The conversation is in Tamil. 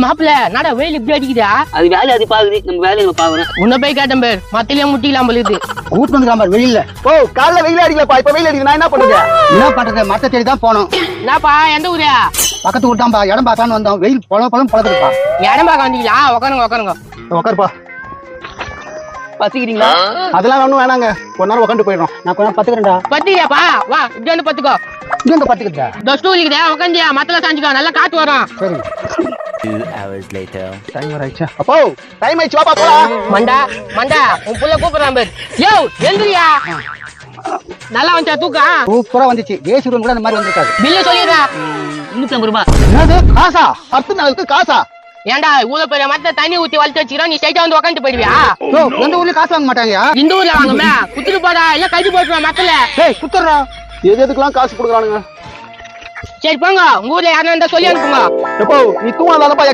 மாப்பிள்ள நட வெயில் இப்படி அடிக்குதா? அது வேலை அது பாக்குது, நம்ம வேலையை நம்ம பாக்குறோம். உன்ன போய் கேட்டேன் பேர் மத்தியிலே முட்டிக்கலாம் போலுது. கூட்டு வந்துருக்காம வெயில்ல. ஓ காலைல வெயில் அடிக்கலப்பா, இப்ப வெயில் அடிக்குது, நான் என்ன பண்றது? என்ன பண்றது, மத்த தேடி தான் போனோம். என்னப்பா எந்த ஊரா? பக்கத்து விட்டாம்பா, இடம் பார்த்தான்னு வந்தோம். வெயில் பொழதுப்பா. இடம் பார்க்க வந்தீங்களா? உட்காருங்க உட்காருங்க. உட்காருப்பா. பசிக்கிறீங்களா? அதெல்லாம் ஒண்ணும் வேணாங்க, கொஞ்ச நேரம் உட்காந்து போயிடும். நான் கொஞ்சம் பத்துக்கிறேன்டா. பத்திரியாப்பா வா இப்படி வந்து பத்துக்கோ. இங்க வந்து பத்துக்கிறதா? இந்த ஸ்டூல் இருக்குதா உட்காந்தியா மத்தல சாஞ்சுக்கோ, நல்லா காத்து வரும். சரி. 2 hours later. டைம் வர ஆயிடுச்சா? அப்போ டைம் ஆயிடுச்சு, வாப்பா போலாம். மண்டா மண்டா உன் புள்ள கூப்பிடுறான் பேர். யோ எந்திரியா. நல்லா வந்துச்சா தூக்கம்? சூப்பரா வந்துச்சு. ஏசி ரூம் கூட அந்த மாதிரி வந்திருக்காது. பில்லு சொல்லிடுறா. 250 ரூபாய். என்னது காசா? 10 நாளுக்கு காசா? ஏன்டா இவ்வளவு பெரிய மத்த தண்ணி ஊத்தி வளர்த்து வச்சுக்கிறோம், நீ ஸ்ட்ரைட்டா வந்து உட்காந்து போயிடுவியா? ஓ, எந்த ஊர்லயும் காசு வாங்க மாட்டாங்கயா? இந்த ஊர்ல வாங்கமே குத்துட்டு போடா, இல்ல கட்டி போட்டுருவான் மத்தல. ஏய் குத்துறா. எதுக்கெல்லாம் காசு கொடுக்குறானுங்க? சரி போங்க, உங்க ஊர்ல யாரும் இருந்தா சொல்லி அனுப்புங்க. எப்போ நீ தூங்கினாதானப்பா